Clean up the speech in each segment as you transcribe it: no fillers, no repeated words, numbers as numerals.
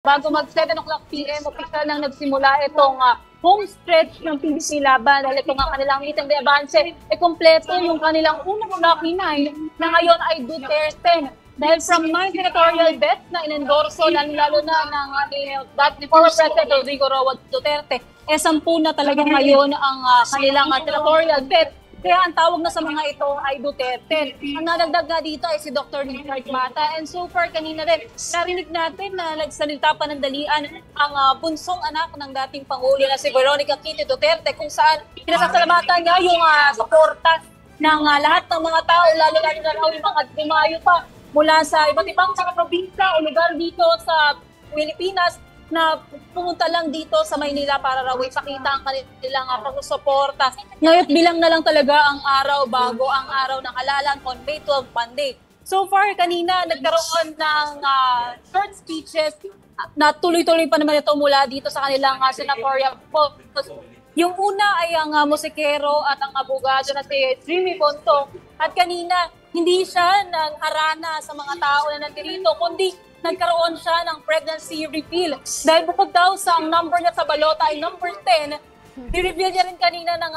Bago mag 7 o'clock PM, official nang nagsimula itong home stretch ng PBC Laban. Dahil ito nga kanilang meeting de avance, kompleto yung kanilang unang lucky 9 na ngayon ay Duterte. Dahil from 9 senatorial bets na inendorso, lalo na ng former President Rodrigo Roa Duterte, 10 na talaga ngayon ang kanilang senatorial bet. Kaya ang tawag na sa mga ito ay Duterte. Ang nadagdag nga dito ay si Dr. Richard Mata. And so far, kanina rin, narinig natin na nagsalita pa ng dalian ang bunsong anak ng dating Pangulo na si Veronica Kitty Duterte, kung saan pinasasalamatan niya yung suporta ng lahat ng mga tao, lalo na yung mga dumayo pa mula sa iba't ibang mga probinsya o lugar dito sa Pilipinas na pumunta lang dito sa Maynila para raw ipakita ang kanilang pagsusuporta. Ngayon bilang na lang talaga ang araw bago ang araw ng halalan on May 12 Monday. So far, kanina nagkaroon ng short speeches na tuloy-tuloy pa naman ito mula dito sa kanilang senatorial post. Yung una ay ang musikero at ang abogado na si Jimmy Bonto. At kanina, hindi siya nang-arana sa mga tao na nandito, kundi nagkaroon siya ng pregnancy reveal. Dahil bukod daw sa ang number niya sa balota ay number 10, i-reveal niya rin kanina na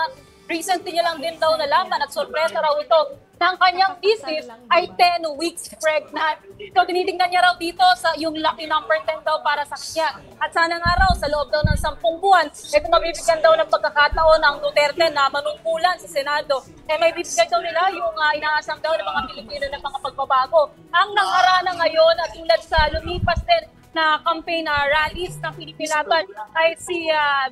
recently niya lang din daw nalaman at sorpresa raw ito ng kanyang thesis ay 10 weeks pregnant. So tinitingnan niya raw dito sa yung lucky number 10 daw para sa kanya. At sana nga raw sa loob daw ng 10 buwan, ito mabibigyan daw ng pagkakataon ng Duterte na manungkulan sa Senado. May bibigyan daw nila yung inaasam daw ng mga Pilipino ng mga pagbabago. Ang nangarana ngayon at tulad sa lumipas din na campaign rallies ng Pilipilaban ay si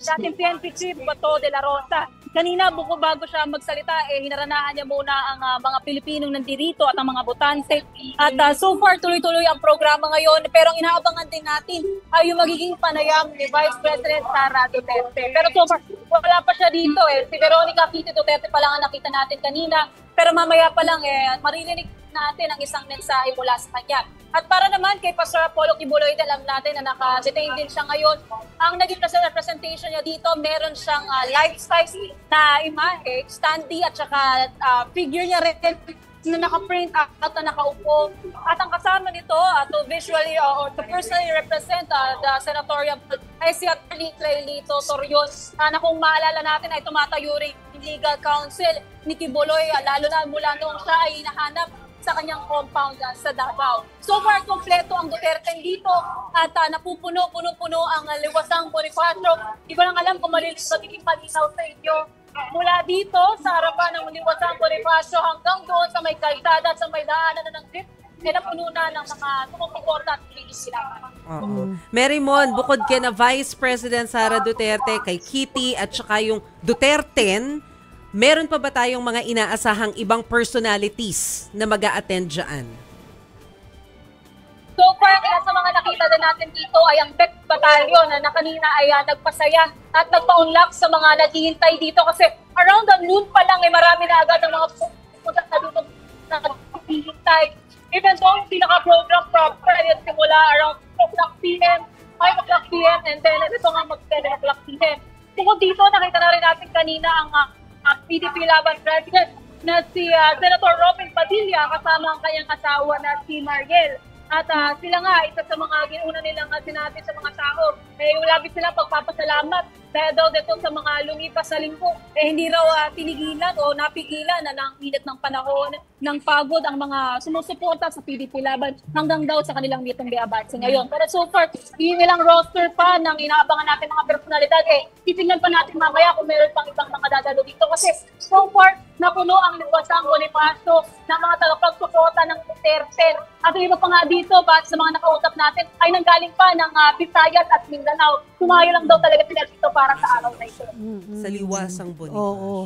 dating PNP Chief Bato de la Rosa. Kanina, bago siya magsalita, hinaranahan niya muna ang mga Pilipinong nandirito at ang mga botante. At so far, tuloy-tuloy ang programa ngayon. Pero ang inaabangan din natin ay yung magiging panayam ni Vice President Sara Duterte. Pero so far, wala pa siya dito. Si Veronica Kitty Duterte pa lang ang nakita natin kanina. Pero mamaya pa lang, maririnig natin ang isang mensahe mula sa kanya. At para naman kay Pastor Apollo Kibuloy, alam natin na naka-detain din siya ngayon. Ang naging presentation niya dito, meron siyang life-size na imahe, standee at saka figure niya rin na naka-print out na nakaupo. At ang kasama nito to visually or to personally represent the senatorial ay si Atty. Lito Torion na kung maalala natin ay tumatayo rin legal counsel ni Kibuloy, lalo na mula noong siya ay hinahanap sa kanyang compound sa Davao. So far, kompleto ang Duterte dito at puno ang liwasang Bonifacio. Di ko lang alam kung magiging palinaw sa inyo. Mula dito sa harapan ng liwasang Bonifacio hanggang doon sa may kalsada, sa may daanan na ng jeep, napuno na ng mga sumusuporta at sila. Mary Mon, bukod kay na Vice President Sara Duterte, kay Kitty at saka yung Duterte, meron pa ba tayong mga inaasahang ibang personalities na mag-a-attend dyan? So far, sa mga nakita na natin dito ay ang BEC Battalion na kanina ay nagpasaya at nagpa-unlock sa mga naghihintay dito kasi around the noon pa lang ay marami na agad ang mga pupunta na dito na naghihintay. Even though hindi naka-program proper, ay simula around 4 o'clock PM, 5 o'clock PM, and then ito nga mag-7 o'clock PM. Tungkol dito, nakita na rin natin kanina ang PDP Laban President na si Senator Robin Padilla kasama ang kanyang asawa na si Mariel. At sila nga, isa sa mga giuna nilang sinabi sa mga tao, labis sila pagpapasalamat dahil daw dito sa mga lumipas na linggo, hindi raw tinigilan o napigilan na ng init ng panahon, ng pagod ang mga sumusuporta sa PDP Laban hanggang daw sa kanilang meeting de avance ngayon. Pero so far, ilang roster pa ng inaabangan natin mga personalidad, titingnan pa natin mamaya kung meron pang ibang mga dadalo dito. Kasi so far, napuno ang liwasang Bonifacio ng mga tagapagsuporta ng Duterte. At yung iba pa nga dito, sa mga nakausap natin, ay nanggaling pa ng Visayas at Mindanao. Tumayo lang daw talaga sila dito para sa araw na ito. Sa liwasang Bonifacio.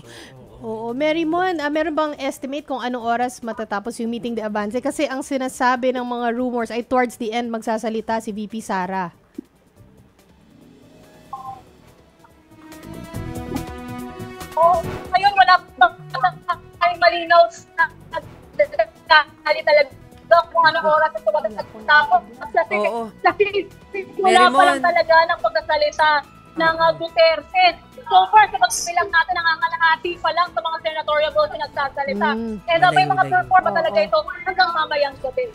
Oo. Mary Mon, meron bang estimate kung anong oras matatapos yung meeting de avance? Kasi ang sinasabi ng mga rumors ay towards the end magsasalita si VP Sara. Ngayon wala ay malinaw na talaga kung anong oras ito matapos. Kasi wala pa lang talaga ng pagkasalita ng Duterte. So far, sa pagbilang natin, nangangalahati pa lang sa mga senatorial votes na nagsasalita. May mga perform pa talaga ito hanggang mamayang gabi.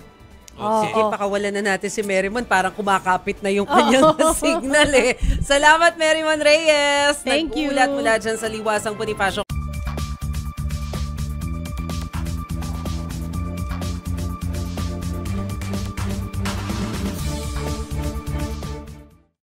Sige, pakawalan na natin si Merrimon. Parang kumakapit na yung kanyang signal eh. Salamat, Merrimon Reyes. Thank you. Nag-ulat mula dyan sa Liwasang Bonifacio.